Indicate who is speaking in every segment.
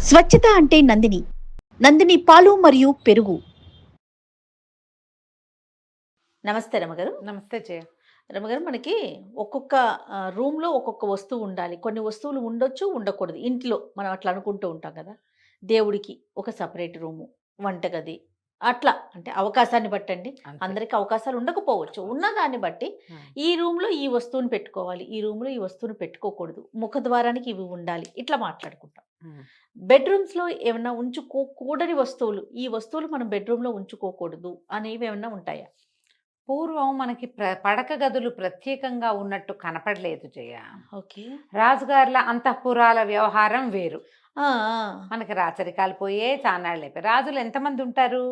Speaker 1: స్వచ్ఛత అంటే నందిని. నందిని పాలు మరియు పెరుగు. నమస్తే రమగారు.
Speaker 2: నమస్తే జయ.
Speaker 1: రమగారు, మనకి ఒక్కొక్క రూమ్‌లో ఒక్కొక్క వస్తువు ఉండాలి. కొన్ని వస్తువులు ఉండొచ్చు, ఉండకూడదు. ఇంట్లో మనం అట్లా అనుకుంటూ ఉంటాం కదా! దేవుడికి ఒక సెపరేట్ రూము, వంటగది అట్లా. అంటే అవకాశాన్ని బట్టండి.
Speaker 2: అంతే.
Speaker 1: అందరికి అవకాశాలు ఉండకపోవచ్చు. ఉన్నదాన్ని బట్టి
Speaker 2: హ్మ్.
Speaker 1: ఈ రూమ్‌లో ఈ వస్తువుని పెట్టుకోవాలి, ఈ రూమ్‌లో ఈ వస్తువుని పెట్టుకోకూడదు, ముఖద్వారానికి ఇవి ఉండాలి, ఇట్లా మాట్లాడుకుంటాం.
Speaker 2: హ్మ్.
Speaker 1: బెడ్‌రూమ్స్‌లో ఏమన్నా ఉంచుకోకూడని వస్తువులు, ఈ వస్తువులు మనం బెడ్‌రూమ్‌లో ఉంచుకోకూడదు అనేవి ఏమన్నా ఉంటాయా?
Speaker 2: పూర్వం మనకి పడక గదులు ప్రత్యేకంగా ఉన్నట్టు కనపడలేదు జయ.
Speaker 1: ఓకే.
Speaker 2: రాజుగారుల అంతఃపురాల వ్యవహారం వేరు.
Speaker 1: ఆ! ఆ!
Speaker 2: మనకి రాచరికాలు పోయే చాన్నాళ్ళు అయిపోయాయి. రాజులు ఎంతమంది ఉంటారు?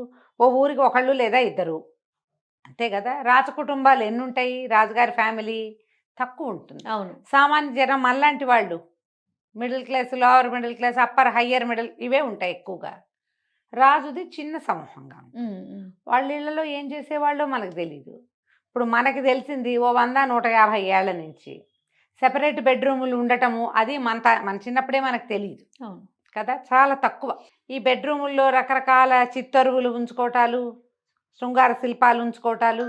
Speaker 2: ఓ ఊరికి ఒకళ్ళు లేదా ఇద్దరు, అంతే కదా. రాజకుటుంబాలు ఎన్ని ఉంటాయి? రాజుగారి ఫ్యామిలీ తక్కువ ఉంటుంది.
Speaker 1: అవును.
Speaker 2: సామాన్య జనం మనలాంటి వాళ్ళు middle class, lower middle class, upper higher middle ఇవే ఉంటాయి ఎక్కువగా. రాజుది చిన్న సమూహంగా ఉంటుంది.
Speaker 1: హ్మ్. హ్మ్.
Speaker 2: వాళ్ళ ఇళ్లలో ఏం చేసేవాళ్ళో మనకు తెలీదు. ఇప్పుడు మనకి తెలిసింది ఓ 100, 150 ఏళ్ల నుంచి సెపరేట్ బెడ్రూములు ఉండటము, అది మన చిన్నప్పుడే మనకు తెలీదు
Speaker 1: అవును.
Speaker 2: కదా. చాలా తక్కువ. ఈ బెడ్రూముల్లో రకరకాల చిత్తరువులు ఉంచుకోవటాలు, శృంగార శిల్పాలు ఉంచుకోవటాలు,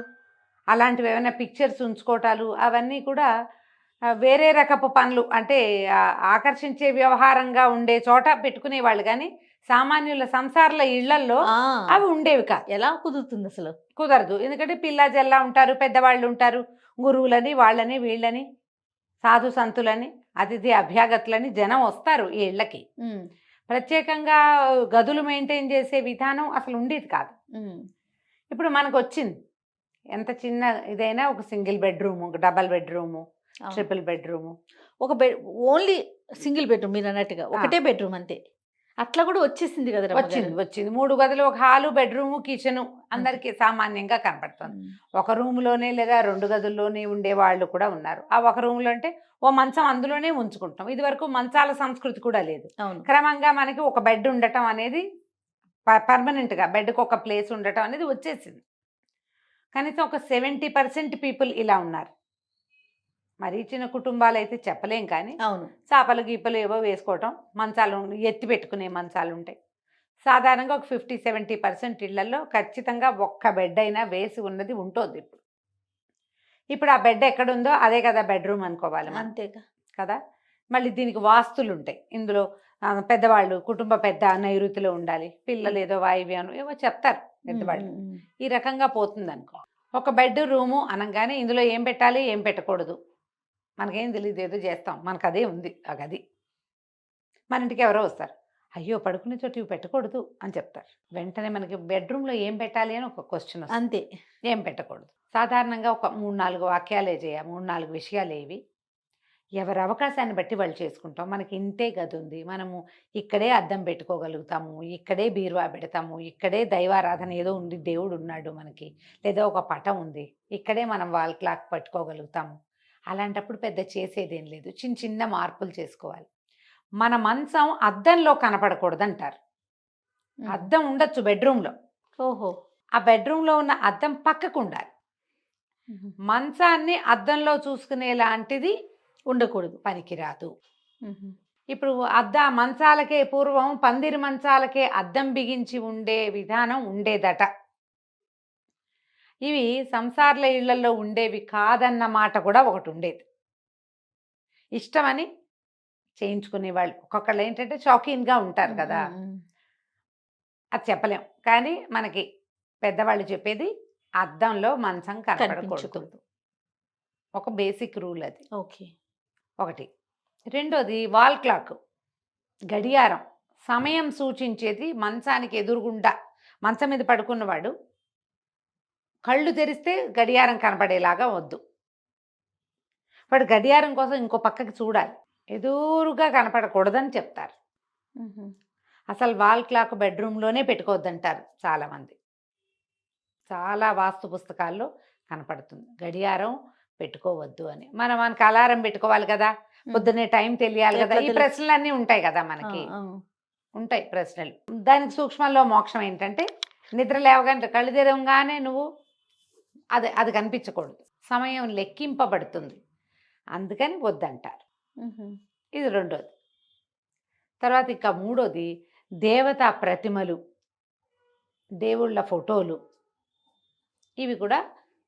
Speaker 2: అలాంటివి ఏమైనా పిక్చర్స్ ఉంచుకోవటాలు, అవన్నీ కూడా వేరే రకపు పనులు. అంటే ఆకర్షించే వ్యవహారంగా ఉండే చోట పెట్టుకునేవాళ్ళు, కానీ సామాన్యుల సంసారుల ఇళ్లల్లో
Speaker 1: ఆ!
Speaker 2: అవి ఉండేవి కాదు.
Speaker 1: ఎలా కుదురుతుందసలు?
Speaker 2: కుదరదు. ఎందుకంటే పిల్లా జల్లా ఉంటారు, పెద్దవాళ్ళు ఉంటారు, గురువులని వాళ్ళని వీళ్ళని, సాధు సంతులని, అతిథి అభ్యాగతులని జనం వస్తారు ఈ ఇళ్ళకి.
Speaker 1: హ్మ్.
Speaker 2: ప్రత్యేకంగా గదులు మెయింటైన్ చేసే విధానం అసలు ఉండేది కాదు.
Speaker 1: హ్మ్.
Speaker 2: ఇప్పుడు మనకొచ్చింది. ఎంత చిన్న ఇదైనా ఒక సింగిల్ బెడ్రూము, డబల్ బెడ్రూము,
Speaker 1: అవును.
Speaker 2: Triple bedroom.
Speaker 1: ఒక ఓన్లీ సింగిల్ బెడ్‌రూమ్ మీరన్నట్టుగా. ఒకటే బెడ్‌రూమ్ అంతే. అట్లా గూడా వచ్చేసింది గదా రమ్మగారు.
Speaker 2: వచ్చింది. 3 గదులు, ఒక హాలు, బెడ్రూము, కిచెను
Speaker 1: అంతే.
Speaker 2: అందరికీ సామాన్యంగా కనపడుతుంది.
Speaker 1: హ్మ్.
Speaker 2: ఒక రూమ్‌లోనే లేదా 2 గదుల్లోనే ఉండేవాళ్ళు కూడా ఉన్నారు. ఆ ఒక రూమ్‌లో అంటే ఓ మంచం అందులోనే ఉంచుకుంటాం. ఇదివరకు మంచాల సంస్కృతి కూడా లేదు.
Speaker 1: అవును.
Speaker 2: క్రమంగా మనకి ఒక బెడ్ ఉండటం అనేది పర్మనెంట్‌గా బెడ్‌కి ఒక ప్లేస్ ఉండటం అనేది వచ్చేసింది. కనీసం ఒక 70% పీపుల్ ఇలా ఉన్నారు. మరీ చిన్న కుటుంబాలైతే చెప్పలేం కానీ,
Speaker 1: అవును.
Speaker 2: చాపలు గీపలు ఏవో వేసుకోవటం, మంచాలు ఎత్తి పెట్టుకునే మంచాలుంటాయి. సాధారణంగా ఒక 50, 70% ఇళ్లల్లో ఖచ్చితంగా ఒక్క బెడ్ అయినా వేసి ఉన్నది ఉంటోంది ఇప్పుడు. ఇప్పుడు ఆ బెడ్ ఎక్కడుందో అదే కదా బెడ్‌రూమ్ అనుకోవాలి మనం.
Speaker 1: అంతేగా.
Speaker 2: కదా. మళ్ళీ దీనికి వాస్తులుంటాయి. ఇందులో పెద్దవాళ్ళు, కుటుంబ పెద్ద నైరుతిలో ఉండాలి, పిల్లలు ఏదో వాయువ్యం ఏవో చెప్తారు
Speaker 1: హ్మ్.
Speaker 2: పెద్దవాళ్ళు.
Speaker 1: హ్మ్. హ్మ్.
Speaker 2: ఈ రకంగా పోతుందనుకో. ఒక బెడ్ రూము అనంగానే ఇందులో ఏం పెట్టాలి, ఏం పెట్టకూడదు మనకేం తెలీదు. ఏదో చేస్తాం. మనకదే ఉంది ఆ గది. మన ఇంటికి ఎవరో వస్తారు. అయ్యో! పడుకునే చోట ఇవి పెట్టకూడదు అని చెప్తారు. వెంటనే మనకి బెడ్‌రూమ్‌లో ఏం పెట్టాలి అని ఒక క్వెషన్ వస్తుంది.
Speaker 1: అంతే.
Speaker 2: ఏం పెట్టకూడదు. సాధారణంగా ఒక 3, 4 వాక్యాలే 3, 4 విషయాలే ఇవి. ఎవరి అవకాశాన్ని బట్టి వాళ్ళు చేసుకుంటాం. మనకి ఇంతే గదుంది. మనము ఇక్కడే అద్దం పెట్టుకోగలుగుతాము, ఇక్కడే బీరువా పెడతాము, ఇక్కడే దైవారాధన ఏదో ఉంది, దేవుడున్నాడు మనకి, లేదా ఒక పటం ఉంది, ఇక్కడే మనం వాల్ క్లాక్ పెట్టుకోగలుగుతాము. అలాంటప్పుడు పెద్ద చేసేదేం లేదు. చిన్న చిన్న మార్పులు చేసుకోవాలి. మన మంచం అద్దంలో కనపడకూడదంటారు.
Speaker 1: హుహు.
Speaker 2: అద్దం ఉండొచ్చు బెడ్‌రూమ్‌లో.
Speaker 1: ఓహో!
Speaker 2: ఆ బెడ్‌రూమ్‌లో ఉన్న అద్దం పక్కకుండాలి.
Speaker 1: హుహు.
Speaker 2: మంచాన్ని అద్దంలో చూసుకునేలాంటిది
Speaker 1: ఉండకూడదు.
Speaker 2: పనికిరాదు.
Speaker 1: హుహు.
Speaker 2: ఇప్పుడు మంచాలకే పూర్వం పందిరి మంచాలకే అద్దం బిగించి ఉండే విధానం ఉండేదట. ఇవి సంసారుల ఇళ్లలో ఉండేవి కాదన్న మాట కూడా ఒకటుండేది. ఇష్టమని చేయించుకునేవాళ్ళు. ఒక్కొక్కళ్ళు ఏంటంటే షాకీన్‌గా ఉంటారు
Speaker 1: హ్మ్.
Speaker 2: కదా.
Speaker 1: హ్మ్. హ్మ్.
Speaker 2: అది చెప్పలేం. కానీ మనకి పెద్దవాళ్ళు చెప్పేది అద్దంలో మంచం కనపడకూడదు.
Speaker 1: కనిపించకూడదు.
Speaker 2: ఒక బేసిక్ రూల్ అది.
Speaker 1: ఓకే.
Speaker 2: ఒకటి. రెండోది వాల్ క్లాక్, గడియారం. సమయం సూచించేది మంచానికి ఎదురుగుండా మంచం మీద పడుకున్నవాడు కళ్ళు తెరిస్తే గడియారం కనపడేలాగా వద్దు. వాడు గడియారం కోసం ఇంకో పక్కకి చూడాలి. ఎదురుగా కనపడకూడదని చెప్తారు.
Speaker 1: హుహు.
Speaker 2: అసలు వాల్ క్లాక్ బెడ్‌రూమ్‌లోనే పెట్టుకోవద్దంటారు చాలామంది. చాలా వాస్తు పుస్తకాల్లో కనపడుతుంది. గడియారం పెట్టుకోవద్దు అని. మనకి అలారం పెట్టుకోవాలి కదా.
Speaker 1: హ్మ్.
Speaker 2: పొద్దున్నే టైం తెలియాలి కదా.
Speaker 1: ఎట్లా
Speaker 2: ఈ
Speaker 1: తెలుసు?
Speaker 2: ప్రశ్నలన్నీ ఉంటాయి కదా
Speaker 1: ఆ!
Speaker 2: మనకి.
Speaker 1: ఆ!
Speaker 2: ఉంటాయి ప్రశ్నలు. దానికి సూక్ష్మంలో మోక్షం ఏంటంటే, నిద్ర లేవగానే కళ్ళు తెరవంగానే నువ్వు అది అది కనిపించకూడదు. సమయం లెక్కింపబడుతుంది. అందుకని వద్దంటారు.
Speaker 1: హుహు.
Speaker 2: ఇది రెండోది. తర్వాత ఇంకా మూడోది దేవతా ప్రతిమలు, దేవుళ్ళ ఫోటోలు. ఇవి కూడా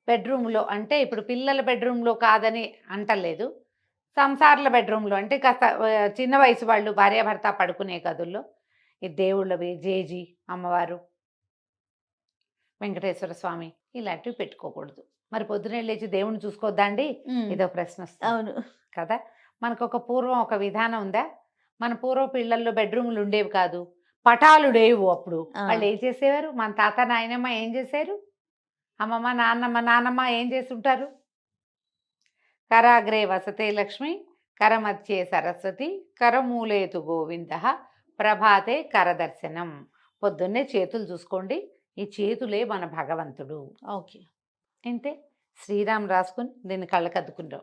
Speaker 2: బెడ్రూమ్లో, అంటే ఇప్పుడు పిల్లల బెడ్రూమ్లో కాదని అంటలేదు, సంసారుల బెడ్రూమ్లో అంటే కాస్త చిన్న వయసు వాళ్ళు భార్యాభర్త పడుకునే గదుల్లో ఈ దేవుళ్ళవి, జేజీ అమ్మవారు, వెంకటేశ్వర స్వామి ఇలాంటివి పెట్టుకోకూడదు. మరి పొద్దునే లేచి దేవుణ్ణి చూసుకోవద్దా అండి?
Speaker 1: ఉమ్,
Speaker 2: ఇదో ప్రశ్న వస్తుంది
Speaker 1: అవును.
Speaker 2: కదా. మనకు ఒక పూర్వం ఒక విధానం ఉందా? మన పూర్వ పిల్లల్లో బెడ్రూమ్లు ఉండేవి కాదు, పటాలు లేవు అప్పుడు.
Speaker 1: ఆ,
Speaker 2: వాళ్ళు ఏం చేసేవారు? మన తాత నాయనమ్మ ఏం చేశారు? అమ్మమ్మ నాన్నమ్మ ఏం చేస్తుంటారు? కరాగ్రే వసతే లక్ష్మి, కరమధ్యే సరస్వతి, కరమూలేతు గోవింద, ప్రభాతే కరదర్శనం. పొద్దున్నే చేతులు చూసుకోండి, ఈ చేతులే మన భగవంతుడు.
Speaker 1: ఓకే.
Speaker 2: అంటే శ్రీరామ్ రాసుకుని దీన్ని కళ్ళకద్దుకుంటాం.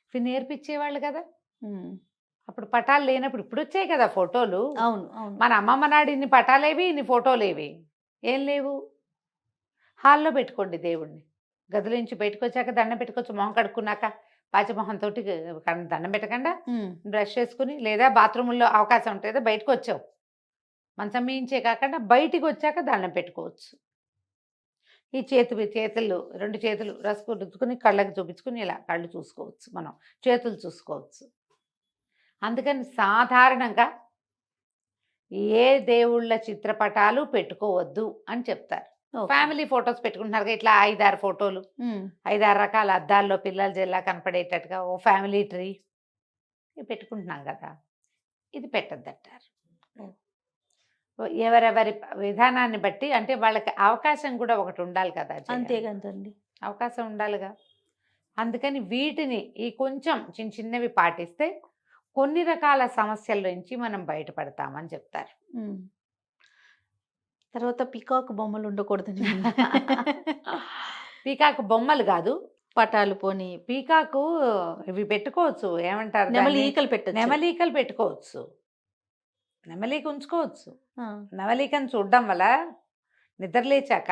Speaker 2: ఇవి నేర్పించేవాళ్ళు కదా.
Speaker 1: ఉమ్,
Speaker 2: అప్పుడు పటాలు లేనప్పుడు, ఇప్పుడు వచ్చాయి కదా ఫోటోలు.
Speaker 1: అవును అవును.
Speaker 2: మన అమ్మమ్మ నాడు ఇన్ని పటాలేవి, ఇన్ని ఫోటోలేవి ఏం లేవు. హాల్లో పెట్టుకోండి దేవుణ్ణి. గదిలో నుంచి బయటకు వచ్చాక దండం పెట్టుకోవచ్చు, మొహం కడుక్కున్నాక పాచిమొహంతో దండం పెట్టకుండా
Speaker 1: ఉమ్,
Speaker 2: బ్రష్ చేసుకుని, లేదా బాత్రూముల్లో అవకాశం ఉంటుంది బయటకు వచ్చావు, మంచం మీయించే కాకుండా బయటికి వచ్చాక దండం పెట్టుకోవచ్చు. ఈ చేతులు రెండు చేతులు రసుకు రుద్దుకుని కళ్ళకి చూపించుకుని ఇలా కళ్ళు చూసుకోవచ్చు, మనం చేతులు చూసుకోవచ్చు. అందుకని సాధారణంగా ఏ దేవుళ్ళ చిత్రపటాలు పెట్టుకోవద్దు అని చెప్తారు.
Speaker 1: ఓకే.
Speaker 2: ఫ్యామిలీ ఫొటోస్ పెట్టుకుంటున్నారు కదా, ఇట్లా 5-6 ఫోటోలు,
Speaker 1: ఉమ్,
Speaker 2: 5-6 రకాల అద్దాల్లో పిల్లల జిల్లా కనపడేటట్టుగా ఓ ఫ్యామిలీ ట్రీ పెట్టుకుంటున్నాం కదా, ఇది పెట్టద్దంటారు. ఎవరెవరి విధానాన్ని బట్టి, అంటే వాళ్ళకి అవకాశం కూడా ఒకటి ఉండాలి కదా జయ.
Speaker 1: అంతే కదండి.
Speaker 2: అవకాశం ఉండాలిగా. అందుకని వీటిని ఈ కొంచెం చిన్న చిన్నవి పాటిస్తే కొన్ని రకాల సమస్యల నుంచి మనం బయటపడతామని చెప్తారు.
Speaker 1: ఉమ్. తర్వాత పికాక్ బొమ్మలు ఉండకూడదని విన్నా.
Speaker 2: పీకాకు బొమ్మలు కాదు,
Speaker 1: పటాలు పోని
Speaker 2: పీకాకు ఇవి పెట్టుకోవచ్చు, ఏమంటారు
Speaker 1: నెమలి
Speaker 2: దాన్ని?
Speaker 1: ఈకలు పెట్టచ్చు.
Speaker 2: నెమలీకలు పెట్టుకోవచ్చు, నెమలీక ఉంచుకోవచ్చు.
Speaker 1: ఆ,
Speaker 2: నెమలీకను చూడడం వల్ల నిద్రలేచాక,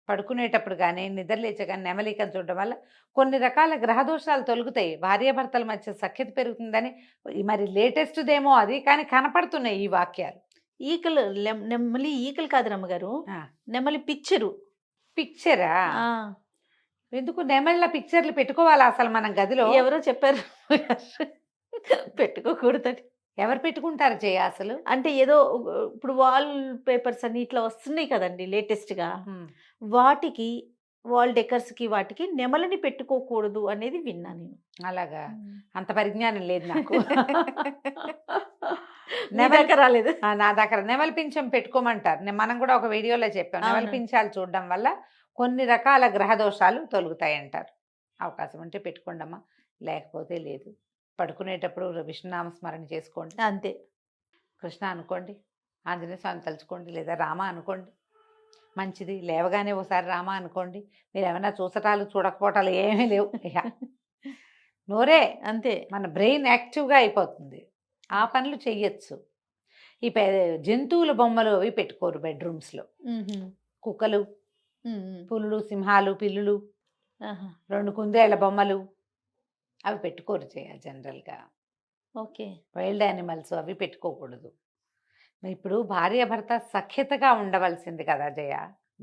Speaker 2: పడుకునేటప్పుడు కానీ నిద్రలేచాక నెమలీకను చూడడం వల్ల కొన్ని రకాల గ్రహదోషాలు తొలగుతాయి, భార్యాభర్తల మధ్య సఖ్యత పెరుగుతుందని. మరి లేటెస్ట్దేమో అది, కానీ కనపడుతున్నాయి ఈ వాక్యాలు.
Speaker 1: ఈకలు నెమలి ఈకలు కాదు రమ్మగారు,
Speaker 2: ఆ,
Speaker 1: నెమలి పిక్చరు.
Speaker 2: పిక్చరా?
Speaker 1: ఆ,
Speaker 2: ఎందుకు నెమళ్ళ పిక్చర్లు పెట్టుకోవాలా అసలు మనం గదిలో?
Speaker 1: ఎవరో చెప్పారు పెట్టుకోకూడదని.
Speaker 2: ఎవరు పెట్టుకుంటారు జయ అసలు?
Speaker 1: అంటే ఏదో ఇప్పుడు వాల్ పేపర్స్ అని ఇట్లా వస్తున్నాయి కదండి లేటెస్ట్ గా,
Speaker 2: ఉమ్,
Speaker 1: వాటికి వాల్ డెకర్స్ కి వాటికి నెమలిని పెట్టుకోకూడదు అనేది విన్నా నేను.
Speaker 2: అలాగా? అంత పరిజ్ఞానం లేదు నాకు.
Speaker 1: నీ దాకా రాలేదు.
Speaker 2: నా దగ్గర నెమలి పింఛం పెట్టుకోమంటారు. మనం కూడా ఒక వీడియోలో చెప్పాం, నెమలి
Speaker 1: అవును.
Speaker 2: పింఛాలు చూడడం వల్ల కొన్ని రకాల గ్రహదోషాలు తొలుగుతాయి అంటారు. అవకాశం ఉంటే పెట్టుకోండమ్మా, లేకపోతే లేదు. పడుకునేటప్పుడు విష్ణునామ స్మరణ చేసుకోండి,
Speaker 1: అంతే.
Speaker 2: కృష్ణ అనుకోండి, ఆంజనేయ స్వామి తలుచుకోండి, లేదా రామ అనుకోండి, మంచిది. లేవగానే ఒకసారి రామ అనుకోండి. మీరు ఏమైనా చూసటాలు చూడకపోవటాలు ఏమీ లేవు ఇక. నోరే
Speaker 1: అంతే.
Speaker 2: మన బ్రెయిన్ యాక్టివ్గా అయిపోతుంది, ఆ పనులు చెయ్యొచ్చు. ఈ జంతువుల బొమ్మలు అవి పెట్టుకోరు బెడ్రూమ్స్లో.
Speaker 1: మ్హూ.
Speaker 2: కుక్కలు,
Speaker 1: మ్మ్.
Speaker 2: పులులు, సింహాలు, పిల్లులు,
Speaker 1: ఆహా.
Speaker 2: 2 కుందేళ్ల బొమ్మలు అవి పెట్టుకోరు జనరల్గా.
Speaker 1: ఓకే.
Speaker 2: వైల్డ్ యానిమల్స్ అవి పెట్టుకోకూడదు. ఇప్పుడు భార్యాభర్త సఖ్యతగా ఉండవలసింది కదా జయ,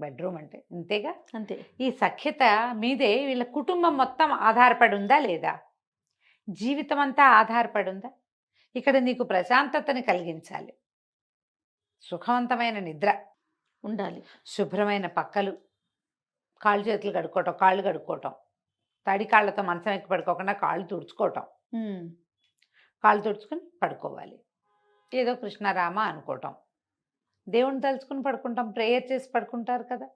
Speaker 2: బెడ్రూమ్ అంటే ఇంతేగా.
Speaker 1: అంతే.
Speaker 2: ఈ సఖ్యత మీదే వీళ్ళ కుటుంబం మొత్తం ఆధారపడి ఉందా లేదా? జీవితం అంతా ఆధారపడి ఉందా? ఇక్కడ నీకు ప్రశాంతతని కలిగించాలి, సుఖవంతమైన నిద్ర
Speaker 1: ఉండాలి.
Speaker 2: శుభ్రమైన పక్కలు, కాళ్ళు చేతులు కడుక్కోవటం, కాళ్ళు కడుక్కోవటం, తడి కాళ్ళతో మంచం ఎక్కి పడుకోకుండా కాళ్ళు తుడుచుకోవటం,
Speaker 1: మ్మ్.
Speaker 2: కాళ్ళు తుడుచుకుని పడుకోవాలి. ఏదో కృష్ణారామ అనుకోవటం, దేవుని తలుచుకుని పడుకుంటాం, ప్రేయర్ చేసి పడుకుంటారు కదా.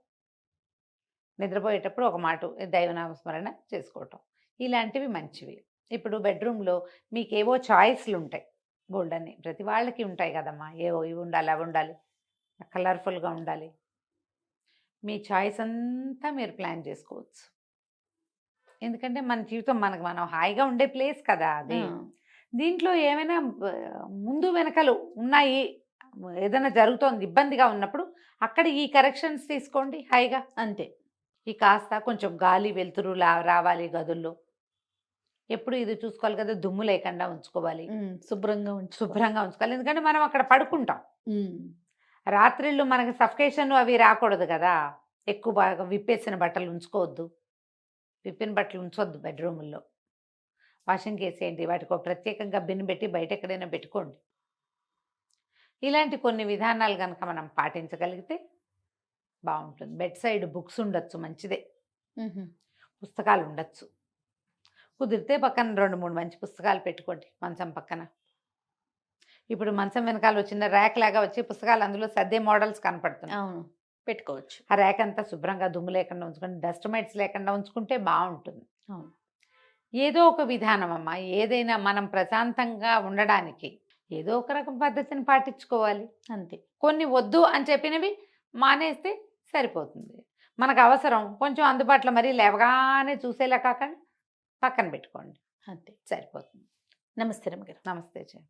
Speaker 2: నిద్రపోయేటప్పుడు ఒక మాట దైవనామస్మరణ చేసుకోవటం, ఇలాంటివి మంచివి. ఇప్పుడు బెడ్రూమ్లో మీకు ఏవో చాయిస్లు ఉంటాయి, బోల్డన్ని ప్రతి వాళ్ళకి ఉంటాయి కదమ్మా, ఏవో ఇవి ఉండాలి అవి ఉండాలి, కలర్ఫుల్గా ఉండాలి. మీ చాయిస్ అంతా మీరు ప్లాన్ చేసుకోవచ్చు, ఎందుకంటే మన జీవితం మనం హాయిగా ఉండే ప్లేస్ కదా అది.
Speaker 1: ఆ,
Speaker 2: దీంట్లో ఏమైనా ముందు వెనకలు ఉన్నాయి, ఏదైనా జరుగుతోంది ఇబ్బందిగా ఉన్నప్పుడు అక్కడ ఈ కరెక్షన్స్ తీసుకోండి హాయిగా.
Speaker 1: అంతే.
Speaker 2: ఈ కాస్త కొంచెం గాలి వెలుతురు రావాలి గదుల్లో, ఎప్పుడు ఇది చూసుకోవాలి కదా, దుమ్ము లేకుండా ఉంచుకోవాలి,
Speaker 1: శుభ్రంగా ఉంచుకోవాలి.
Speaker 2: శుభ్రంగా ఉంచుకోవాలి. ఎందుకంటే మనం అక్కడ పడుకుంటాం.
Speaker 1: ఉమ్,
Speaker 2: రాత్రిళ్ళు మనకి సఫికేషన్ అవి రాకూడదు కదా, ఎక్కువ బాగా విప్పేసిన బట్టలు ఉంచుకోవద్దు, విప్పిన బట్టలు ఉంచొద్దు బెడ్రూముల్లో. వాషింగ్ కేసేయండి, వాటికి ఒక ప్రత్యేకంగా బిన్ పెట్టి బయట ఎక్కడైనా పెట్టుకోండి. ఇలాంటి కొన్ని విధానాలు కనుక మనం పాటించగలిగితే బాగుంటుంది. బెడ్ సైడ్ బుక్స్ ఉండొచ్చు, మంచిదే.
Speaker 1: ఉహు,
Speaker 2: పుస్తకాలు ఉండొచ్చు. కుదిరితే పక్కన 2, 3 మంచి పుస్తకాలు పెట్టుకోండి మంచం పక్కన. ఇప్పుడు మంచం వెనకాల వచ్చిన ర్యాక్ లాగా వచ్చి పుస్తకాలు అందులో సర్దే మోడల్స్ కనపడుతున్నాయి.
Speaker 1: అవును, పెట్టుకోవచ్చు.
Speaker 2: ఆ ర్యాక్ అంతా శుభ్రంగా దుమ్ము లేకుండా ఉంచుకొని, డస్ట్ మైట్స్ లేకుండా ఉంచుకుంటే బాగుంటుంది.
Speaker 1: అవును.
Speaker 2: ఏదో ఒక విధానం అమ్మా, ఏదైనా మనం ప్రశాంతంగా ఉండడానికి ఏదో ఒక రకం పద్ధతిని పాటించుకోవాలి.
Speaker 1: అంతే.
Speaker 2: కొన్ని వద్దు అని చెప్పినవి మానేస్తే సరిపోతుంది. మనకు అవసరం కొంచెం అందుబాటులో, మరీ లేవగానే చూసేలా కాకుండా పక్కన పెట్టుకోండి,
Speaker 1: అంతే.
Speaker 2: సరిపోతుంది.
Speaker 1: నమస్తే రమ్య గారు.
Speaker 2: నమస్తే జయ.